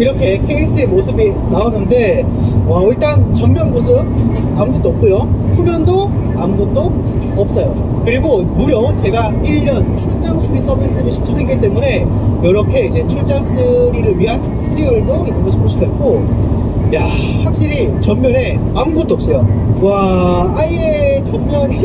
이렇게 케이스의 모습이 나오는데, 와, 일단 전면 모습 아무것도 없고요, 후면도 아무것도 없어요. 그리고 무려 제가 1년 출장 수리 서비스를 신청했기 때문에 이렇게 이제 출장 수리를 위한 3월도 있는 것을 볼 수가 있고, 야, 확실히 전면에 아무것도 없어요. 와, 아예 전면이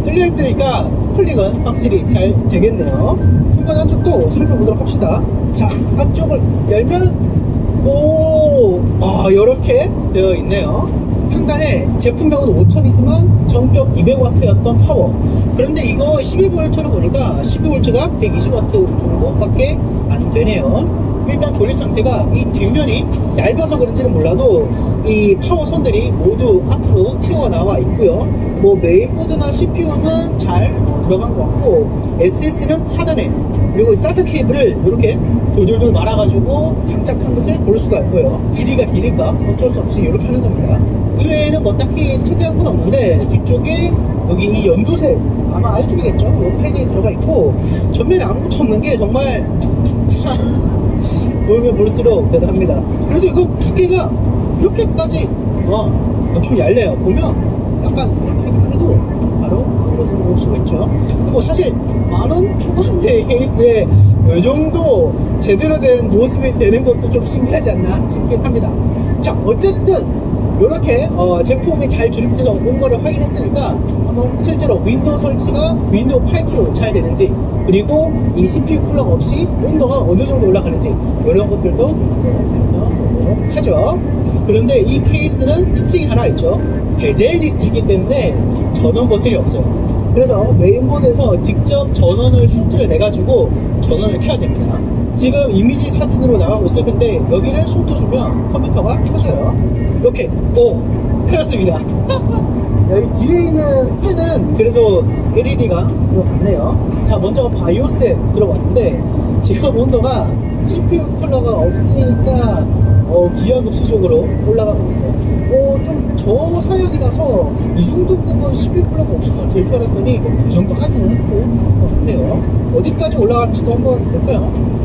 뚫려있으니까 쿨링은 확실히 잘 되겠네요. 한번 안쪽도 살펴보도록 합시다. 자, 앞쪽을 열면, 오, 아, 이렇게 되어 있네요. 상단에 제품명은 5000이지만 전격 200W였던 파워. 그런데 이거 12V로 보니까 12V가 120W 정도밖에 안 되네요. 일단 조립 상태가 이 뒷면이 얇아서 그런지는 몰라도 이 파워선들이 모두 앞으로 튀어나와 있고요. 뭐 메인보드나 CPU는 잘 들어간 것 같고, SS는 하단에, 그리고 SATA 케이블을 이렇게 돌돌돌 말아가지고 장착한 것을 볼 수가 있고요. 길이가 기니까 어쩔 수 없이 이렇게 하는 겁니다. 이외에는 뭐 딱히 특이한 건 없는데, 뒤쪽에 여기 이 연두색, 아마 RGB겠죠? 이 펜이 들어가 있고, 전면에 아무것도 없는 게 정말 참 보면 볼수록 대단합니다. 그래서 이거 두께가 이렇게까지 좀 얇네요. 보면 약간 이렇게 해도 바로 볼 수가 있죠. 뭐 사실 만원 초반대 케이스에 이 정도 제대로 된 모습이 되는 것도 좀 신기하지 않나 싶긴 합니다. 자, 어쨌든 이렇게 제품이 잘 조립돼서 온 거를 확인했으니까 한번 실제로 윈도우 설치가 윈도우 8kg 잘 되는지, 그리고 이 CPU 쿨러가 없이 온도가 어느 정도 올라가는지, 이런 것들도 한번 살펴보도록 하죠. 그런데 이 케이스는 특징이 하나 있죠. 베젤리스이기 때문에 전원 버튼이 없어요. 그래서 메인보드에서 직접 전원을 슈트를 내가지고 전원을 켜야 됩니다. 지금 이미지 사진으로 나가고 있을 텐데, 여기를 슈트 주면 컴퓨터가 켜져요. 이렇게 켜졌습니다. 여기 뒤에 있는 펜은 그래도 LED가 들어갔네요. 자, 먼저 바이오스에 들어왔는데 지금 온도가 CPU 쿨러가 없으니까 기하급수적으로 올라가고 있어요. 좀 저사양이라서 이 정도급은 CPU 쿨러가 없어도 될 줄 알았더니 그 정도까지는 또 나온 것 같아요. 어디까지 올라갈지도 한번 볼까요?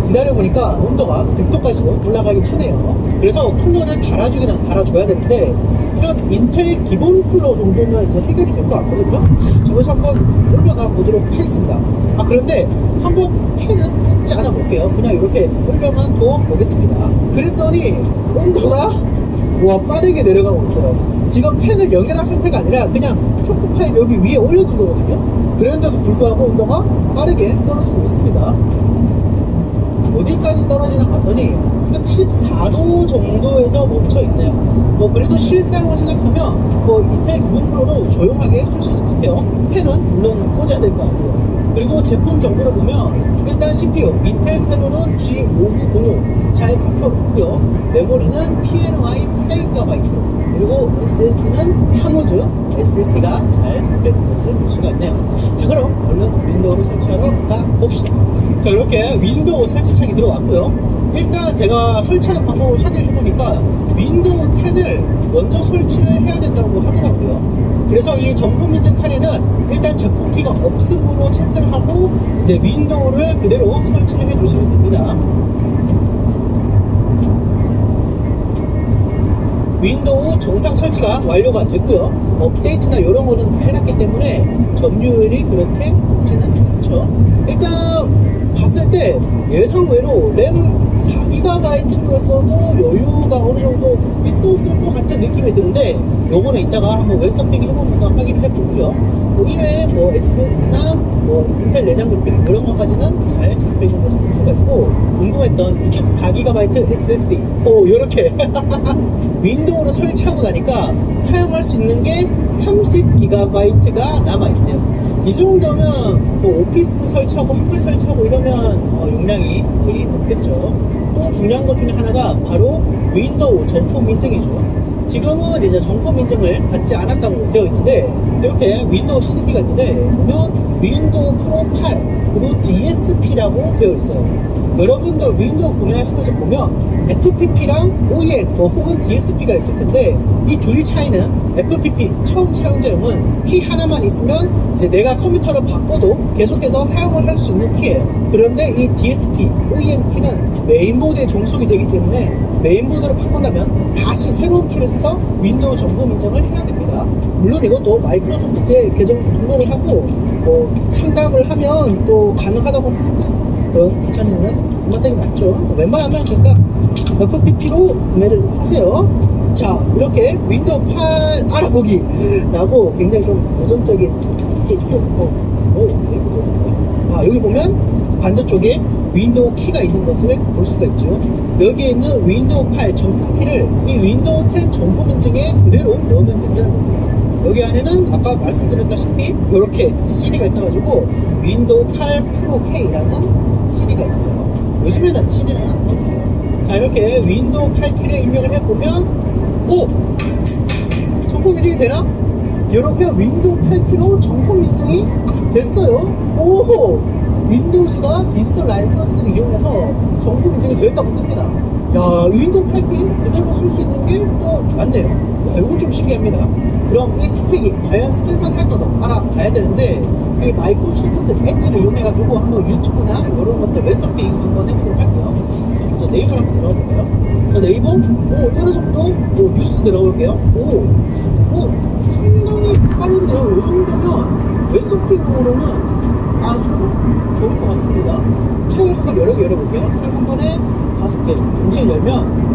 기다려보니까 온도가 100도까지도 올라가긴 하네요. 그래서 쿨러를 달아주긴 달아줘야 되는데, 이런 인텔 기본 쿨러 정도면 이제 해결이 될 것 같거든요. 자, 그래서 한번 올려가 보도록 하겠습니다. 그런데 한번 펜은 꽂지 않아 볼게요. 그냥 이렇게 올려만 둬 보겠습니다. 그랬더니 온도가 빠르게 내려가고 있어요. 지금 펜을 연결한 상태가 아니라 그냥 초코파일 여기 위에 올려둔 거거든요. 그런데도 불구하고 온도가 빠르게 떨어지고 있습니다. 어디까지 떨어지나 봤더니 한 14도 정도에서 멈춰있네요. 그래도 실상을 생각하면 인텔 기본 쿨러로 조용하게 줄 수 있을 것 같아요. 펜은 물론 꽂아야 될 것 같고요. 그리고 제품 정보를 보면 일단 CPU 인텔 셀러는 G5905 잘 잡혀 있고요. 메모리는 PNY 8GB, 그리고 SSD는 타무즈 SSD가 잘 잡혀 있는 것을 볼 수가 있네요. 자, 그럼 얼른 윈도우를 설치하러 가봅시다. 자, 이렇게 윈도우 설치창이 들어왔고요. 일단 제가 설치하는 방법을 확인을 해보니까 윈도우 10을 먼저 설치를 해야 된다고 하더라고요. 그래서 이 정품 인증 칸에는 일단 제품키가 없음으로 체크를 하고 이제 윈도우를 그대로 설치를 해주시면 됩니다. 윈도우 정상 설치가 완료가 됐고요. 업데이트나 이런 거는 다 해놨기 때문에 점유율이 그렇게 높지는 않죠. 일단 봤을 때 예상외로 램 4GB였어도 여유가 어느 정도 있었을 것 같은 느낌이 드는데, 요거는 이따가 한번 웹서핑 해보면서 확인해 보고요. 이외에 SSD나 인텔 내장 그래픽 이런 것까지는 잘 잡혀 있는 것을 볼 수가 있고, 궁금했던 64GB SSD 요렇게 윈도우를 설치하고 나니까 사용할 수 있는 게 30GB가 남아있네요. 이 정도면 오피스 설치하고 한글 설치하고 이러면 용량이 거의 없겠죠. 또 중요한 것 중에 하나가 바로 윈도우 정품 인증이죠. 지금은 이제 정품 인증을 받지 않았다고 되어 있는데, 이렇게 윈도우 CDP가 있는데 보면 윈도우 프로 8 그리고 DSP라고 되어 있어요. 여러분들 윈도우 구매하시면서 보면 FPP랑 OEM 혹은 DSP가 있을 텐데 이 둘이 차이는 FPP 처음 사용자용은 키 하나만 있으면 이제 내가 컴퓨터를 바꿔도 계속해서 사용을 할 수 있는 키예요. 그런데 이 DSP, OEM 키는 메인보드에 종속이 되기 때문에 메인보드를 바꾼다면 다시 새로운 키를 사서 윈도우 점검 인증을 해야 됩니다. 물론 이것도 마이크로소프트에 계정 등록을 하고 상담을 하면 또 가능하다고 하는데 그런 귀찮은 일은 엄마들이 낫죠. 웬만하면 그러니까 FPP로 구매를 하세요. 자, 이렇게 윈도우 8 알아보기 라고 굉장히 좀 도전적인 게 여기 보면 반대쪽에 윈도우 키가 있는 것을 볼 수가 있죠. 여기에 있는 윈도우 8 정품키를 이 윈도우 10 정품 인증에 그대로 넣으면 된다는 겁니다. 여기 안에는 아까 말씀드렸다시피 이렇게 CD가 있어가지고 윈도우 8 프로 K라는 CD가 있어요. 요즘에는 CD를 안 넣어주죠. 자, 이렇게 윈도우 8키를 입력을 해보면 정품 인증이 되나? 이렇게 윈도우 8키로 정품 인증이 됐어요. 오호! 윈도우즈가 디지털 라이선스를 이용해서 정품 인증이 되었다고 뜹니다. 야, 윈도우 8키 그대로 쓸 수 있는 게 또 많네요. 야, 이건 좀 신기합니다. 그럼 이 스펙이 과연 쓸만할 거도 알아봐야 되는데 이 마이크로소프트 엣지를 이용해가지고 한번 유튜브나 이런 것들 레시피 한번 해보도록 할게요. 먼저 네이버를 한번 들어가볼게요. 네이버 어느 정도 뉴스 들어볼게요. 상당히 빠른데요. 이 정도면 웹서핑용으로는 아주 좋을 것 같습니다. 탭을 한번 여러 개 열어볼게요. 탭을 한 번에 5개 동시에 열면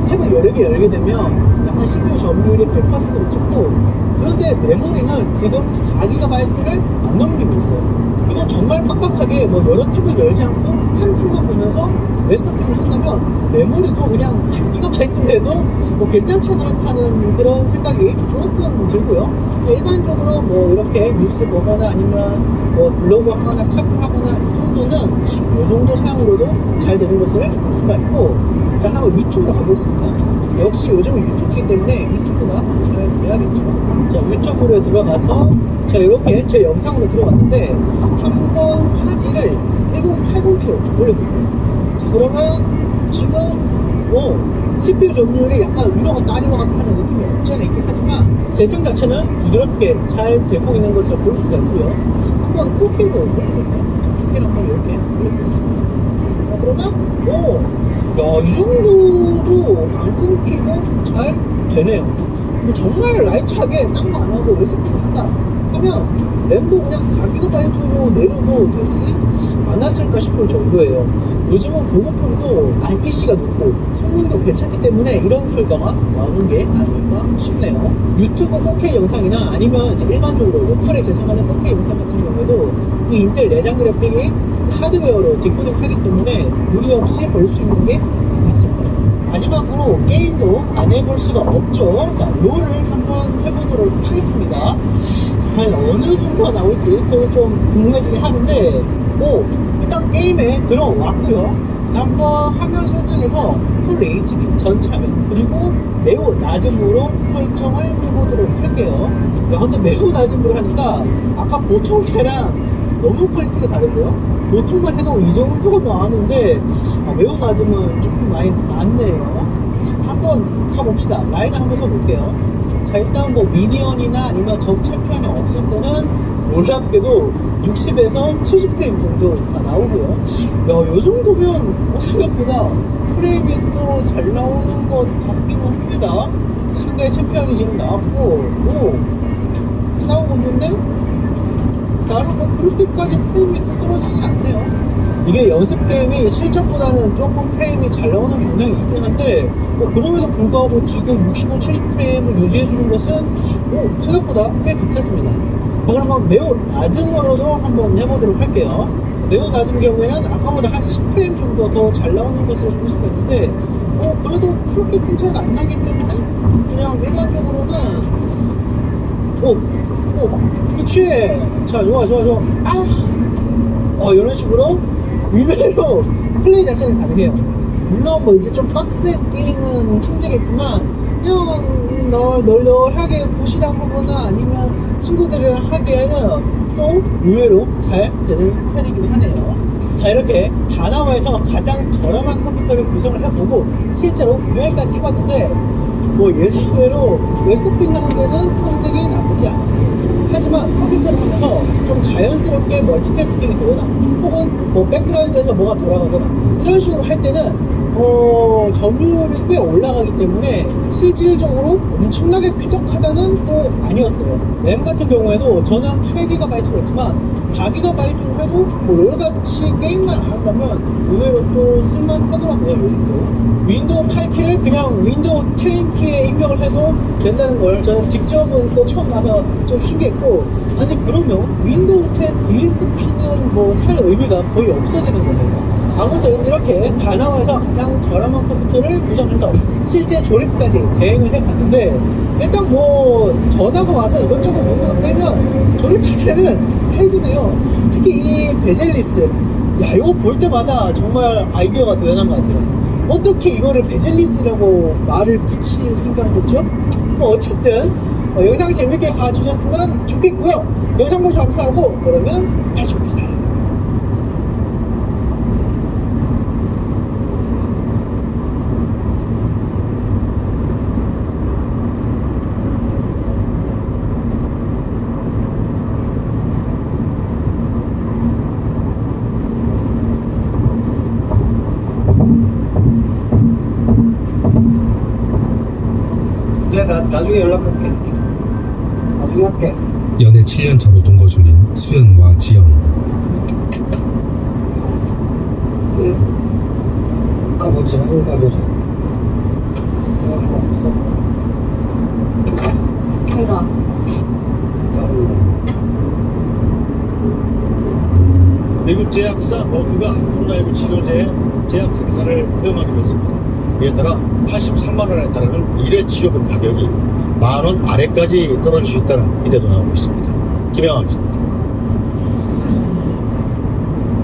탭을 여러 개 열게 되면 약간 CPU 점유율이 100%를 찍고 그런데 메모리는 지금 4GB를 안 넘기고 있어요. 이건 정말 빡빡하게 여러 탭을 열지 않고 한 탭만 보면서 웹서핑을 한다면 메모리도 그냥 4GB로 해도 괜찮지 않을까 하는 그런 생각이 조금 들고요. 일반적으로 이렇게 뉴스 보거나 아니면 블로그 하거나 카페 하거나 이 정도는 이 정도 사용으로도 잘 되는 것을 볼 수가 있고 자, 한번 유튜브로 가보겠습니다. 역시 요즘은 유튜브이기 때문에 유튜브가 잘 돼야겠죠. 자, 유튜브로 들어가서 자, 이렇게 제 영상으로 들어갔는데 한번 화질을 1080p로 올려볼게요. 자, 그러면 지금 CPU 점유율이 약간 위로 갔다 아래로 갔다 하는 느낌이 없지 않아 있긴 하지만 재생 자체는 부드럽게 잘 되고 있는 것을 볼 수가 있고요. 한번 4K로 올려볼게요. 4K를 한번 이렇게 올려보겠습니다. 그러면 이 정도도 안 끊기고 잘 되네요. 정말 라이트하게 딴 거 안 하고 웹서핑을 한다 하면 램도 그냥 4GB로 내려도 되지 않았을까 싶을 정도예요. 요즘은 보급형도 IPC가 높고 성능도 괜찮기 때문에 이런 결과가 나오는 게 아닐까 싶네요. 유튜브 4K 영상이나 아니면 이제 일반적으로 로컬에 재생하는 4K 영상 같은 경우에도 이 인텔 내장 그래픽이 하드웨어로 디코딩 하기 때문에 무리 없이 볼 수 있는 게 아닐까 싶어요. 마지막으로 게임도 안 해볼 수가 없죠. 자, 롤을 한번 해보도록 하겠습니다. 과연 어느 정도가 나올지 그걸 좀 궁금해지긴 하는데 일단 게임에 들어왔고요. 자, 한번 화면 설정에서 풀 HD 전차면 그리고 매우 낮음으로 설정을 해보도록 할게요. 야, 근데 매우 낮음으로 하니까 아까 보통 때랑 너무 퀄리티가 다른데요? 보통만 해도 이 정도가 나왔는데 매우 낮으면 조금 많이 낮네요. 한번 가봅시다. 라인을 한번 써볼게요. 자, 일단 미니언이나 아니면 적 챔피언이 없을 때는 놀랍게도 60에서 70프레임 정도가 나오고요. 야, 이 정도면 생각보다 프레임이 또 잘 나오는 것 같기는 합니다. 상대의 챔피언이 지금 나왔고 싸우고 있는데 나름 그렇게까지 프레임이 또 떨어지진 않네요. 이게 연습 게임이 실전보다는 조금 프레임이 잘 나오는 경향이 있긴 한데 그럼에도 불구하고 지금 65, 70프레임을 유지해주는 것은 생각보다 꽤 괜찮습니다. 그러면 매우 낮음으로도 한번 해보도록 할게요. 매우 낮은 경우에는 아까보다 한 10프레임 정도 더 잘 나오는 것을 볼 수가 있는데 그래도 그렇게 큰 차이가 안 나기 때문에 그냥 일반적으로는 그렇지. 자, 좋아. 이런 식으로 의외로 플레이 자체는 가능해요. 물론 이제 좀 빡세 게임은 힘들겠지만 그냥 널널하게 보시랑 하거나 아니면 친구들이랑 하기에는 또 의외로 잘 되는 편이기도 하네요. 자, 이렇게 다나와에서 가장 저렴한 컴퓨터를 구성을 해보고 실제로 구매까지 해봤는데 뭐 예상외로 웹서핑 하는 데는 성능이 나쁘지 않았어요. 하지만 컴퓨터를 하면서 좀 자연스럽게 멀티태스킹이 되거나 혹은 뭐 백그라운드에서 뭐가 돌아가거나 이런 식으로 할 때는 점유율이 꽤 올라가기 때문에 실질적으로 엄청나게 쾌적하다는 또 아니었어요. 램 같은 경우에도 저는 8GB로 했지만 4GB로 해도 뭐 롤같이 게임만 안 한다면 의외로 또 쓸만하더라고요. 요즘도 윈도우 8키를 그냥 윈도우 10키에 입력을 해도 된다는 걸 저는 직접은 또 처음 봐서 좀 신기했고, 아니 그러면 윈도우 10 DSP는 뭐 살 의미가 거의 없어지는 거네요. 아무튼 이렇게 다나와에서 가장 저렴한 컴퓨터를 구성해서 실제 조립까지 대행을 해봤는데, 일단 뭐 전화가 와서 이것저것 먹는 거 빼면 조립 자체는 해주네요. 특히 이 베젤리스, 야 이거 볼 때마다 정말 아이디어가 대단한 것 같아요. 어떻게 이거를 베젤리스라고 말을 붙일 생각을 했죠? 뭐 어쨌든 영상 재밌게 봐주셨으면 좋겠고요. 영상 보셔서 감사하고, 그러면 다시 봅시다. 나중에 연락할게. 나중에 할게. 연애 7년 차로 동거 중인 수연과 지영. 아버지 한가로죠. 없어. 해가. 미국 제약사 머크가 코로나19 치료제의 제약 생산을 허용하기로 했습니다. 이에 따라 83만 원에 달하는 1회 치료비 가격이 10,000원 아래까지 떨어질 수 있다는 기대도 나오고 있습니다. 김영학입니다.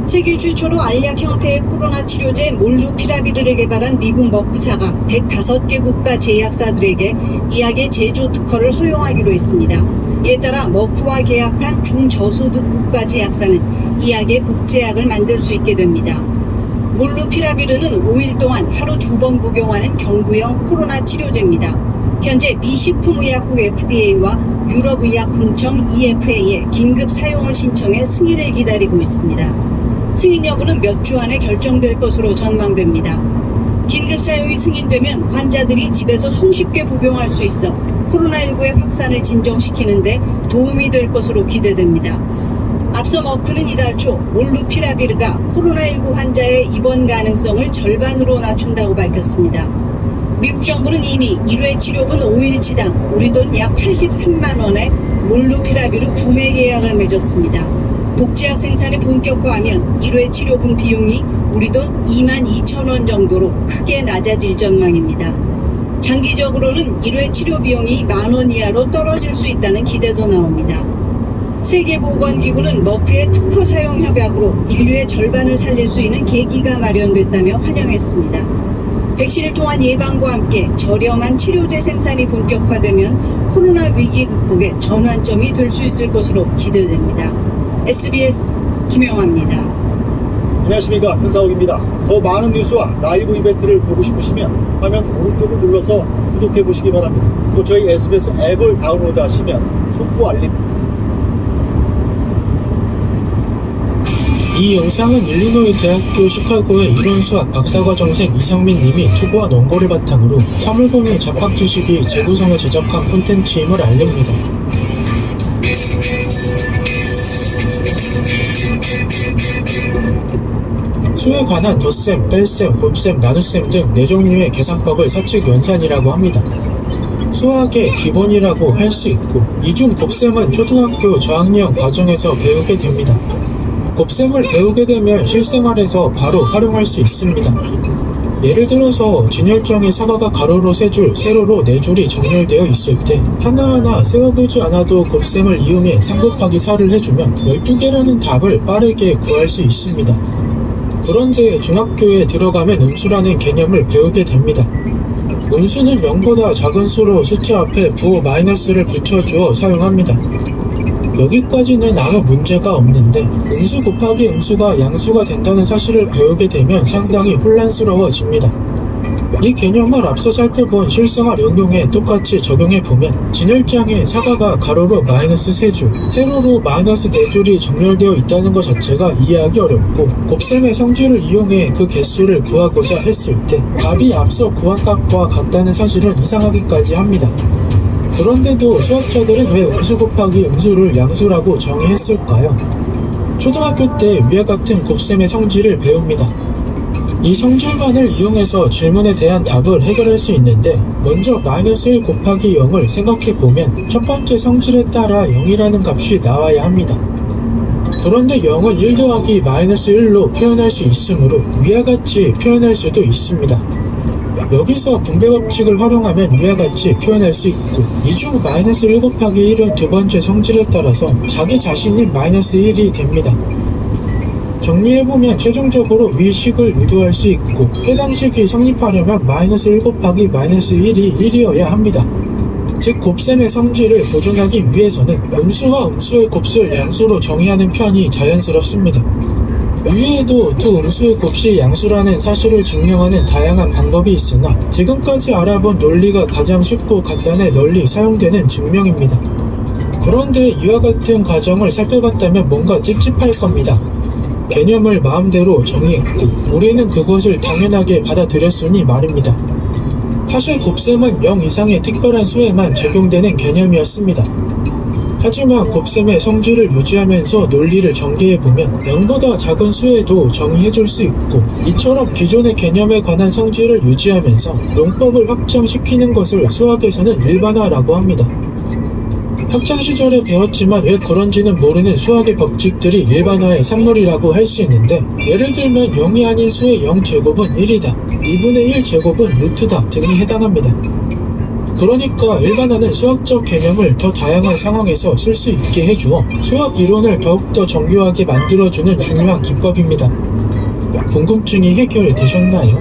세계 최초로 알약 형태의 코로나 치료제 몰누피라비르를 개발한 미국 머크사가 105개 국가 제약사들에게 이 약의 제조 특허를 허용하기로 했습니다. 이에 따라 머크와 계약한 중저소득 국가 제약사는 이 약의 복제약을 만들 수 있게 됩니다. 몰누피라비르는 5일 동안 하루 2번 복용하는 경구형 코로나 치료제입니다. 현재 미 식품의약국 FDA와 유럽의약품청 EFA에 긴급 사용을 신청해 승인을 기다리고 있습니다. 승인 여부는 몇 주 안에 결정될 것으로 전망됩니다. 긴급 사용이 승인되면 환자들이 집에서 손쉽게 복용할 수 있어 코로나19의 확산을 진정시키는 데 도움이 될 것으로 기대됩니다. 앞서 머크는 이달 초 몰누피라비르가 코로나19 환자의 입원 가능성을 절반으로 낮춘다고 밝혔습니다. 미국 정부는 이미 1회 치료분 5일치당 우리 돈 약 83만 원의 몰누피라비르 구매 계약을 맺었습니다. 복제약 생산이 본격화하면 1회 치료분 비용이 우리 돈 22,000원 정도로 크게 낮아질 전망입니다. 장기적으로는 1회 치료 비용이 10,000원 이하로 떨어질 수 있다는 기대도 나옵니다. 세계보건기구는 머크의 특허 사용 협약으로 인류의 절반을 살릴 수 있는 계기가 마련됐다며 환영했습니다. 백신을 통한 예방과 함께 저렴한 치료제 생산이 본격화되면 코로나 위기 극복의 전환점이 될 수 있을 것으로 기대됩니다. SBS 김영아입니다. 안녕하십니까, 편사옥입니다. 더 많은 뉴스와 라이브 이벤트를 보고 싶으시면 화면 오른쪽을 눌러서 구독해 보시기 바랍니다. 또 저희 SBS 앱을 다운로드 하시면 속보 알림. 이 영상은 일리노이 대학교 시카고의 이론수학 박사과정생 이상민 님이 투고한 원고를 바탕으로 사물공유 잡학 지식이 재구성을 제작한 콘텐츠임을 알립니다. 수에 관한 덧셈, 뺄셈, 곱셈, 나눗셈 등 4종류의 계산법을 사칙 연산이라고 합니다. 수학의 기본이라고 할 수 있고, 이중 곱셈은 초등학교 저학년 과정에서 배우게 됩니다. 곱셈을 배우게 되면 실생활에서 바로 활용할 수 있습니다. 예를 들어서 진열장에 사과가 가로로 3줄, 세로로 4줄이 정렬되어 있을 때 하나하나 세어보지 않아도 곱셈을 이용해 3 곱하기 4를 해주면 12개라는 답을 빠르게 구할 수 있습니다. 그런데 중학교에 들어가면 음수라는 개념을 배우게 됩니다. 음수는 0보다 작은 수로 숫자 앞에 부호 마이너스를 붙여주어 사용합니다. 여기까지는 아무 문제가 없는데 음수 곱하기 음수가 양수가 된다는 사실을 배우게 되면 상당히 혼란스러워집니다. 이 개념을 앞서 살펴본 실생활 응용에 똑같이 적용해보면 진열장에 사과가 가로로 마이너스 3줄, 세로로 마이너스 4줄이 정렬되어 있다는 것 자체가 이해하기 어렵고 곱셈의 성질을 이용해 그 개수를 구하고자 했을 때 값이 앞서 구한 값과 같다는 사실은 이상하기까지 합니다. 그런데도 수학자들은 왜 음수 곱하기 음수를 양수라고 정의했을까요? 초등학교 때 위와 같은 곱셈의 성질을 배웁니다. 이 성질만을 이용해서 질문에 대한 답을 해결할 수 있는데 먼저 마이너스 1 곱하기 0을 생각해보면 첫 번째 성질에 따라 0이라는 값이 나와야 합니다. 그런데 0은 1 더하기 마이너스 1로 표현할 수 있으므로 위와 같이 표현할 수도 있습니다. 여기서 분배 법칙을 활용하면 위와 같이 표현할 수 있고 이 중 마이너스 1 곱하기 1은 두 번째 성질에 따라서 자기 자신이 마이너스 1이 됩니다. 정리해보면 최종적으로 위 식을 유도할 수 있고 해당 식이 성립하려면 마이너스 1 곱하기 마이너스 1이 1이어야 합니다. 즉 곱셈의 성질을 보존하기 위해서는 음수와 음수의 곱을 양수로 정의하는 편이 자연스럽습니다. 이외에도 두 음수의 곱이 양수라는 사실을 증명하는 다양한 방법이 있으나 지금까지 알아본 논리가 가장 쉽고 간단해 널리 사용되는 증명입니다. 그런데 이와 같은 과정을 살펴봤다면 뭔가 찝찝할 겁니다. 개념을 마음대로 정의했고 우리는 그것을 당연하게 받아들였으니 말입니다. 사실 곱셈은 0 이상의 특별한 수에만 적용되는 개념이었습니다. 하지만 곱셈의 성질을 유지하면서 논리를 전개해보면 0보다 작은 수에도 정의해줄 수 있고 이처럼 기존의 개념에 관한 성질을 유지하면서 용법을 확장시키는 것을 수학에서는 일반화라고 합니다. 학창시절에 배웠지만 왜 그런지는 모르는 수학의 법칙들이 일반화의 산물이라고 할 수 있는데 예를 들면 0이 아닌 수의 0제곱은 1이다, 2분의 1제곱은 루트다 등이 해당합니다. 그러니까 일반화는 수학적 개념을 더 다양한 상황에서 쓸 수 있게 해주어 수학 이론을 더욱더 정교하게 만들어주는 중요한 기법입니다. 궁금증이 해결되셨나요?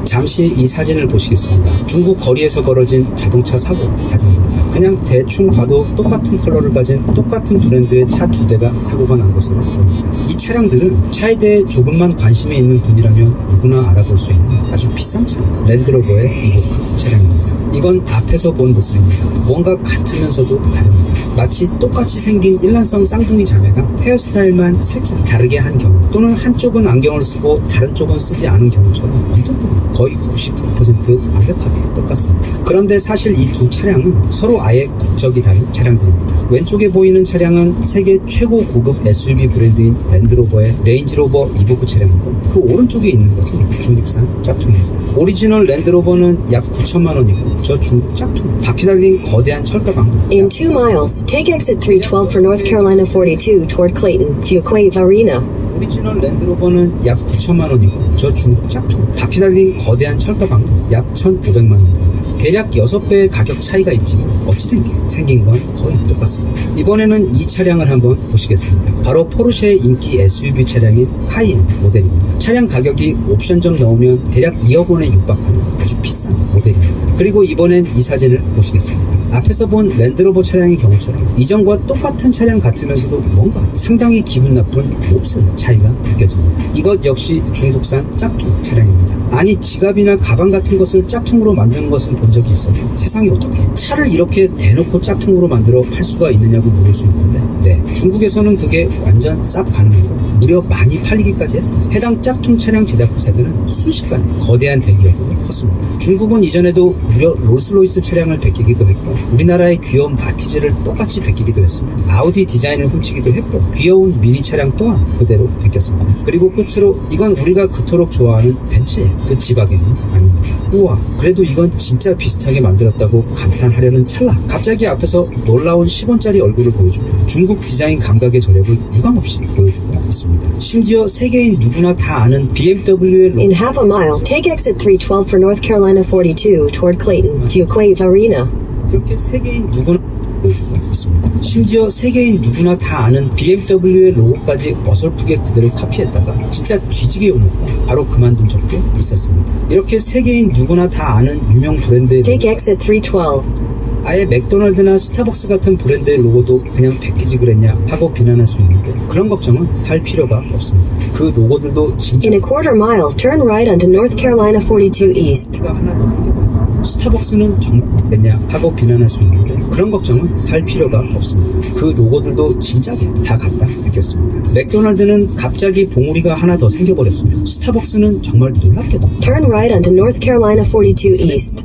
잠시 이 사진을 보시겠습니다. 중국 거리에서 벌어진 자동차 사고 사진입니다. 그냥 대충 봐도 똑같은 컬러를 가진 똑같은 브랜드의 차 두 대가 사고가 난 것으로 보입니다. 이 차량들은 차에 대해 조금만 관심이 있는 분이라면 누구나 알아볼 수 있는 아주 비싼 차, 랜드로버의 이보크 차량입니다. 이건 앞에서 본 모습입니다. 뭔가 같으면서도 다릅니다. 마치 똑같이 생긴 일란성 쌍둥이 자매가 헤어스타일만 살짝 다르게 한 경우 또는 한쪽은 안경을 쓰고 다른 쪽은 쓰지 않은 경우처럼 어떤 부분 거의 99% 완벽하게 똑같습니다. 그런데 사실 이 두 차량은 서로 아예 국적이 다른 차량들입니다. 왼쪽에 보이는 차량은 세계 최고 고급 SUV 브랜드인 랜드로버의 레인지로버 이보크 차량이고 그 오른쪽에 있는 것은 중국산 짝퉁입니다. 오리지널 랜드로버는 약 9천만 원이고 저 중국 짝퉁 바퀴 달린 거대한 철가방 In 2 miles, take exit 312 for North Carolina 42 toward Clayton, Fuquay Arena. 오리지널 랜드로버는 약 9천만 원이고 저 중국 짝퉁 바퀴 달린 거대한 철가방 약 1,500만 원입니다. 대략 6배의 가격 차이가 있지만 어찌된 게 생긴 건 거의 똑같습니다. 이번에는 이 차량을 한번 보시겠습니다. 바로 포르쉐의 인기 SUV 차량인 카이엔 모델입니다. 차량 가격이 옵션 좀 넣으면 대략 2억 원에 육박하는 아주 비싼 모델입니다. 그리고 이번엔 이 사진을 보시겠습니다. 앞에서 본 랜드로버 차량의 경우처럼 이전과 똑같은 차량 같으면서도 뭔가 상당히 기분 나쁜 몹쓸 차이가 느껴집니다. 이것 역시 중국산 짝퉁 차량입니다. 아니 지갑이나 가방 같은 것을 짝퉁으로 만드는 것은 본 적이 있어도 세상에 어떻게 차를 이렇게 대놓고 짝퉁으로 만들어 팔 수가 있느냐고 물을 수 있는데 네, 중국에서는 그게 완전 쌉 가능하고 무려 많이 팔리기까지 해서 해당 짝퉁 차량 제작 회사들은 순식간에 거대한 대기업으로 컸습니다. 중국은 이전에도 무려 롤스로이스 차량을 베끼기도 했고 우리나라의 귀여운 마티즈를 똑같이 베끼기도 했으며 아우디 디자인을 훔치기도 했고 귀여운 미니 차량 또한 그대로 베꼈습니다. 그리고 끝으로 이건 우리가 그토록 좋아하는 벤츠의 그 지박에는 아닙니다. 우와, 그래도 이건 진짜 비슷하게 만들었다고 감탄하려는 찰나 갑자기 앞에서 놀라운 10원짜리 얼굴을 보여주며 중국 디자인 감각의 저력을 유감없이 보여주고 있습니다. 심지어 세계인 누구나 다 아는 BMW의 In half a mile, take exit 312 for North Carolina 42 toward Clayton, Fuquay Arena. 그렇게 세계인 누구나 보여주고 있습니다. 심지어 세계인 누구나 다 아는 BMW의 로고까지 어설프게 그대로 카피했다가 진짜 뒤지게 욕먹고 바로 그만둔 적도 있었습니다. 이렇게 세계인 누구나 다 아는 유명 브랜드의 Take exit 312. 아예 맥도날드나 스타벅스 같은 브랜드의 로고도 그냥 패키지 그랬냐 하고 비난할 수 있는데 그런 걱정은 할 필요가 없습니다. 그 로고들도 진짜 In a quarter mile, turn right onto North Carolina 42 East. 가 하나 더 생겨버렸어요. 스타벅스는 정말 그랬냐 하고 비난할 수 있는데 그런 걱정은 할 필요가 없습니다. 그 로고들도 진작에 다 갖다 느꼈습니다. 맥도날드는 갑자기 봉우리가 하나 더 생겨버렸으며 스타벅스는 정말 놀랍게도 Turn right onto North Carolina 42 East.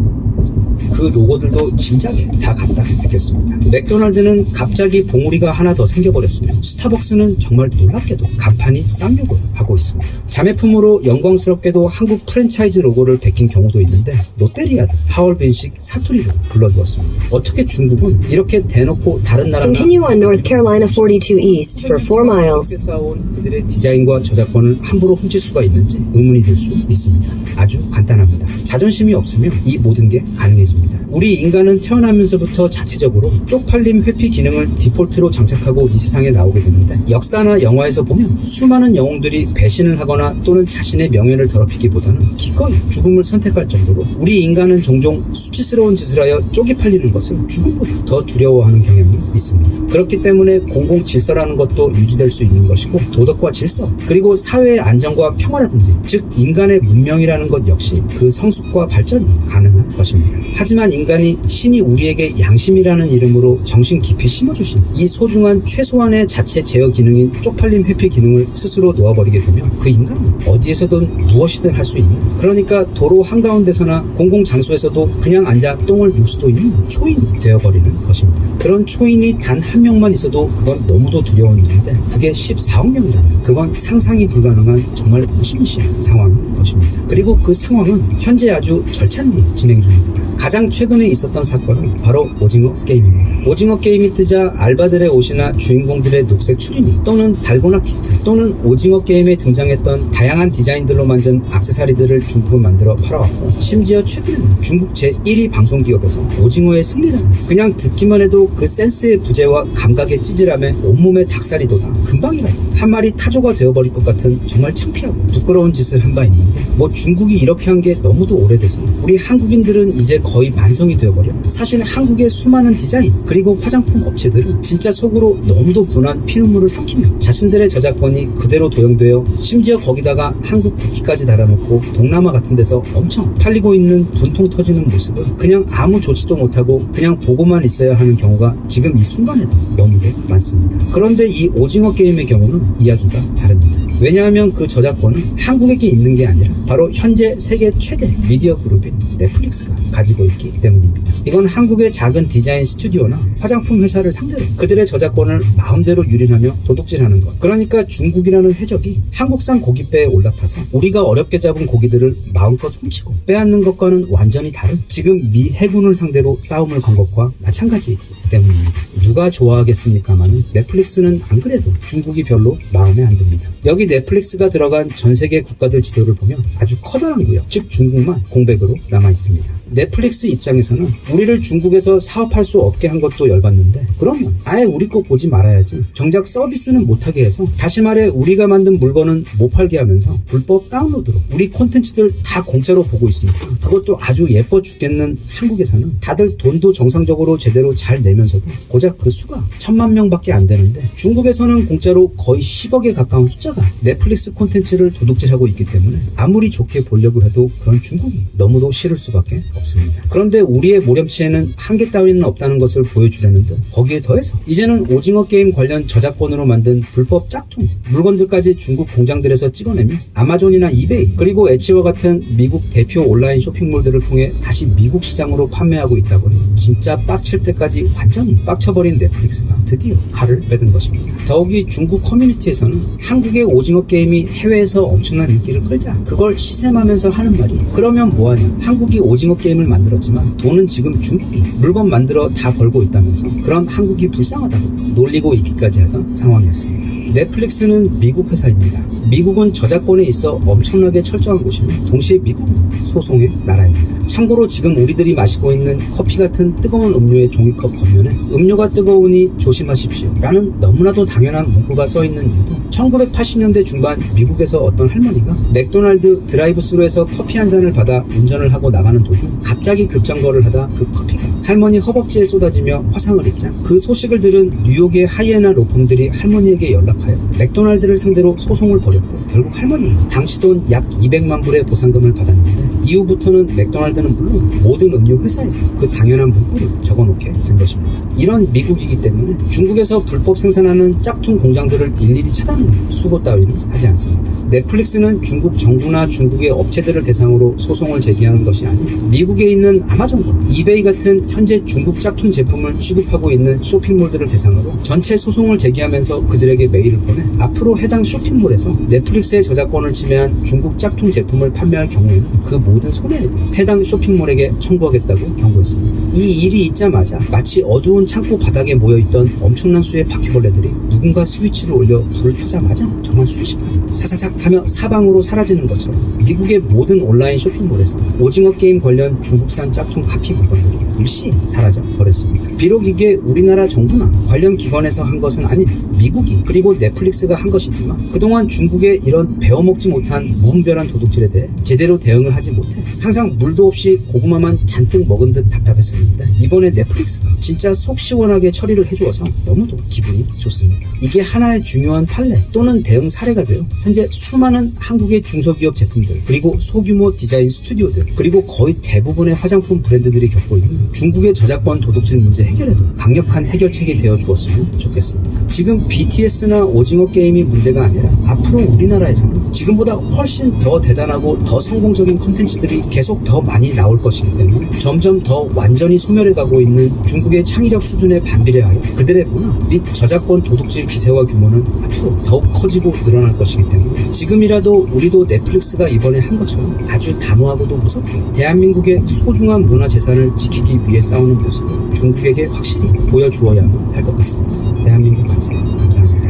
그 로고들도 진작에 다 갖다 느꼈습니다. 맥도날드는 갑자기 봉우리가 하나 더 생겨버렸으며 스타벅스는 정말 놀랍게도 간판이 쌍욕을 하고 있습니다. 자매품으로 영광스럽게도 한국 프랜차이즈 로고를 베낀 경우도 있는데 롯데리아를 하얼빈식 사투리로 불러주었습니다. 어떻게 중국은 이렇게 대놓고 다른 나라나 Continue on North Carolina 42 East for 4 이렇게 miles. 쌓아온 그들의 디자인과 저작권을 함부로 훔칠 수가 있는지 의문이 들 수 있습니다. 아주 간단합니다. 자존심이 없으면 이 모든 게 가능해집니다. 우리 인간은 태어나면서부터 자체적으로 쪽팔림 회피 기능을 디폴트로 장착하고 이 세상에 나오게 되는데 역사나 영화에서 보면 수많은 영웅들이 배신을 하거나 또는 자신의 명예를 더럽히기보다는 기꺼이 죽음을 선택할 정도로 우리 인간은 종종 수치스러운 짓을 하여 쪽이 팔리는 것을 죽음보다 더 두려워하는 경향이 있습니다. 그렇기 때문에 공공 질서라는 것도 유지될 수 있는 것이고 도덕과 질서 그리고 사회의 안정과 평화라든지 즉 인간의 문명이라는 것 역시 그 성숙과 발전이 가능한 것입니다. 하지만 인간이 신이 우리에게 양심이라는 이름으로 정신 깊이 심어주신 이 소중한 최소한의 자체 제어 기능인 쪽팔림 회피 기능을 스스로 놓아버리게 되면 그 인간은 어디에서든 무엇이든 할 수 있는 그러니까 도로 한가운데서나 공공장소에서도 그냥 앉아 똥을 눌 수도 있는 초인이 되어버리는 것입니다. 그런 초인이 단 한 명만 있어도 그건 너무도 두려운 일인데 그게 14억 명이라면 그건 상상이 불가능한 정말 무시무시한 상황인 것입니다. 그리고 그 상황은 현재 아주 절찬리 진행 중입니다. 가장 최근에 있었던 사건은 바로 오징어 게임입니다. 오징어 게임이 뜨자 알바들의 옷이나 주인공들의 녹색 추리닝 또는 달고나 키트 또는 오징어 게임에 등장했던 다양한 디자인들로 만든 액세서리들을 중국은 만들어 팔아왔고 심지어 최근에는 중국 제1위 방송기업에서 오징어의 승리라는 그냥 듣기만 해도 그 센스의 부재와 감각의 찌질함에 온몸에 닭살이 돋아 금방이라도 한 마리 타조가 되어버릴 것 같은 정말 창피하고 부끄러운 짓을 한 바 있는데 뭐 중국이 이렇게 한 게 너무도 오래돼서 우리 한국인들은 이제 거의 만성이 되어버려 사실 한국의 수많은 디자인 그리고 화장품 업체들은 진짜 속으로 너무도 분한 피눈물을 삼키며 자신들의 저작권이 그대로 도용되어 심지어 거기다가 한국 국기까지 달아놓고 동남아 같은 데서 엄청 팔리고 있는 분통 터지는 모습을 그냥 아무 조치도 못하고 그냥 보고만 있어야 하는 경우가 지금 이 순간에도 너무도 많습니다. 그런데 이 오징어 게임의 경우는 이야기가 다릅니다. 왜냐하면 그 저작권은 한국에게 있는 게 아니라 바로 현재 세계 최대 미디어 그룹인 넷플릭스가 가지고 있기 때문입니다. 이건 한국의 작은 디자인 스튜디오나 화장품 회사를 상대로 그들의 저작권을 마음대로 유린하며 도둑질하는 것. 그러니까 중국이라는 해적이 한국산 고깃배에 올라타서 우리가 어렵게 잡은 고기들을 마음껏 훔치고 빼앗는 것과는 완전히 다른 지금 미 해군을 상대로 싸움을 건 것과 마찬가지이기 때문입니다. 누가 좋아하겠습니까마는 넷플릭스는 안 그래도 중국이 별로 마음에 안 듭니다. 여기 넷플릭스가 들어간 전 세계 국가들 지도를 보면 아주 커다란 구역, 즉 중국만 공백으로 남아 있습니다. 넷플릭스 입장에서는 우리를 중국에서 사업할 수 없게 한 것도 열받는데 그러면 아예 우리 거 보지 말아야지. 정작 서비스는 못하게 해서 다시 말해 우리가 만든 물건은 못 팔게 하면서 불법 다운로드로 우리 콘텐츠들 다 공짜로 보고 있으니까 그것도 아주 예뻐 죽겠는 한국에서는 다들 돈도 정상적으로 제대로 잘 내면서도 고작 그 수가 1000만 명밖에 안 되는데 중국에서는 공짜로 거의 10억에 가까운 숫자가 넷플릭스 콘텐츠를 도둑질하고 있기 때문에 아무리 좋게 보려고 해도 그런 중국이 너무도 싫을 수밖에 없습니다. 그런데 우리의 모렴치에는 한계 따위는 없다는 것을 보여주려는데 거기에 더해서 이제는 오징어 게임 관련 저작권으로 만든 불법 짝퉁 물건들까지 중국 공장들에서 찍어내며 아마존이나 이베이 그리고 엣지와 같은 미국 대표 온라인 쇼핑몰들을 통해 다시 미국 시장으로 판매하고 있다 보니 진짜 빡칠 때까지 완전히 빡쳐버린 넷플릭스가 드디어 칼을 빼든 것입니다. 더욱이 중국 커뮤니티에서는 한국의 한국의 오징어 게임이 해외에서 엄청난 인기를 끌자 그걸 시샘하면서 하는 말이 그러면 뭐하냐, 한국이 오징어 게임을 만들었지만 돈은 지금 중국이 물건 만들어 다 벌고 있다면서 그런 한국이 불쌍하다고 놀리고 있기까지 하던 상황이었습니다. 넷플릭스는 미국 회사입니다. 미국은 저작권에 있어 엄청나게 철저한 곳이며 동시에 미국은 소송의 나라입니다. 참고로 지금 우리들이 마시고 있는 커피 같은 뜨거운 음료의 종이컵 겉면에 음료가 뜨거우니 조심하십시오 라는 너무나도 당연한 문구가 써있는 이유도 1980년대 중반 미국에서 어떤 할머니가 맥도날드 드라이브스루에서 커피 한 잔을 받아 운전을 하고 나가는 도중 갑자기 급정거를 하다 그 커피가 할머니 허벅지에 쏟아지며 화상을 입자 그 소식을 들은 뉴욕의 하이에나 로펌들이 할머니에게 연락하여 맥도날드를 상대로 소송을 벌였고 결국 할머니는 당시 돈 약 200만 불의 보상금을 받았는데 이후부터는 맥도날드는 물론 모든 음료 회사에서 그 당연한 문구를 적어놓게 된 것입니다. 이런 미국이기 때문에 중국에서 불법 생산하는 짝퉁 공장들을 일일이 찾아내는 수고 따위는 하지 않습니다. 넷플릭스는 중국 정부나 중국의 업체들을 대상으로 소송을 제기하는 것이 아닌 미국에 있는 아마존과 이베이 같은 현재 중국 짝퉁 제품을 취급하고 있는 쇼핑몰들을 대상으로 전체 소송을 제기하면서 그들에게 메일을 보내 앞으로 해당 쇼핑몰에서 넷플릭스의 저작권을 침해한 중국 짝퉁 제품을 판매할 경우에는 그 모든 손해를 해당 쇼핑몰에게 청구하겠다고 경고했습니다. 이 일이 있자마자 마치 어두운 창고 바닥에 모여있던 엄청난 수의 바퀴벌레들이 누군가 스위치를 올려 불을 켜자마자 정말 순식간 사사삭 하며 사방으로 사라지는 것처럼 미국의 모든 온라인 쇼핑몰에서 오징어 게임 관련 중국산 짝퉁 카피 물건들이 일시 사라져 버렸습니다. 비록 이게 우리나라 정부나 관련 기관에서 한 것은 아닌 미국이 그리고 넷플릭스가 한 것이지만 그동안 중국의 이런 베어먹지 못한 무분별한 도둑질에 대해 제대로 대응을 하지 못해 항상 물도 없이 고구마만 잔뜩 먹은 듯 답답했었는데 이번에 넷플릭스가 진짜 속 시원하게 처리를 해주어서 너무도 기분이 좋습니다. 이게 하나의 중요한 판례 또는 대응 사례가 되어 현재 수많은 한국의 중소기업 제품들 그리고 소규모 디자인 스튜디오들 그리고 거의 대부분의 화장품 브랜드들이 겪고 있는 중국의 저작권 도둑질 문제 해결에도 강력한 해결책이 되어 주었으면 좋겠습니다. 지금 BTS나 오징어 게임이 문제가 아니라 앞으로 우리나라에서는 지금보다 훨씬 더 대단하고 더 성공적인 콘텐츠들이 계속 더 많이 나올 것이기 때문에 점점 더 완전히 소멸해가고 있는 중국의 창의력 수준에 반비례하여 그들의 문화 및 저작권 도둑질 기세와 규모는 앞으로 더욱 커지고 늘어날 것이기 때문에 지금이라도 우리도 넷플릭스가 이번에 한 것처럼 아주 단호하고도 무섭게 대한민국의 소중한 문화재산을 지키기 위해 싸우는 모습을 중국에게 확실히 보여주어야만 할 것 같습니다. 대한민국 만세. 감사합니다.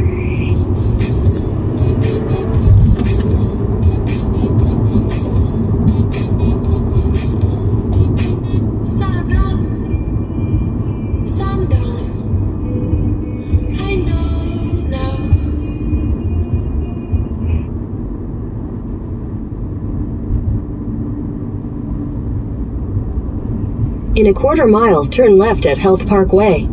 In a quarter mile, turn left at Health Park Way.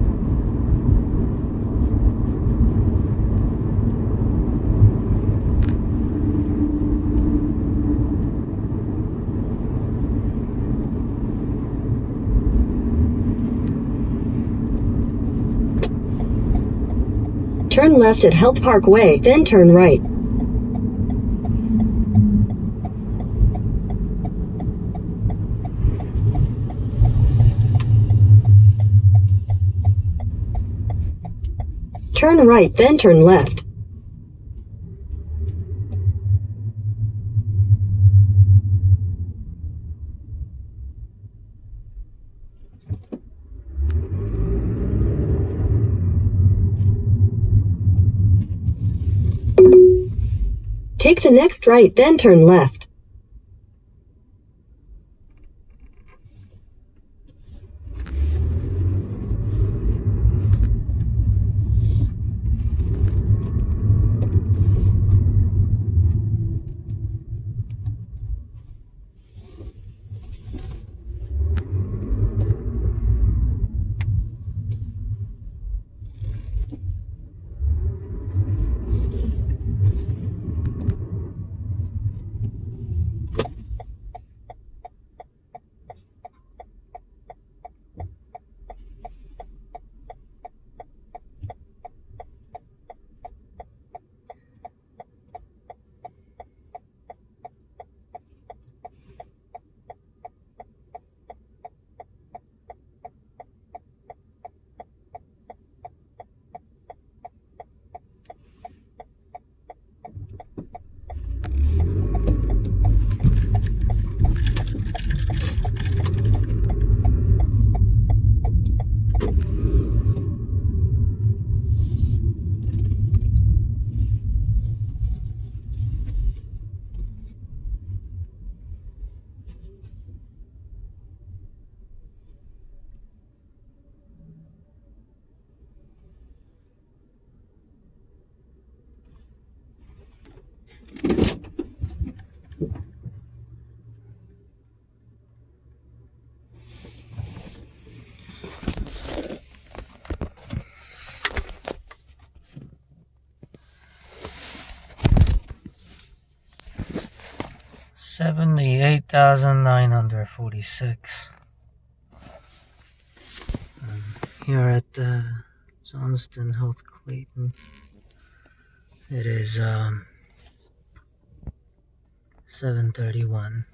Turn left at Health Park Way, then turn right. Turn right, then turn left. Take the next right, then turn left. $78,946. Here at the Johnston Health Clayton, it is 7:31.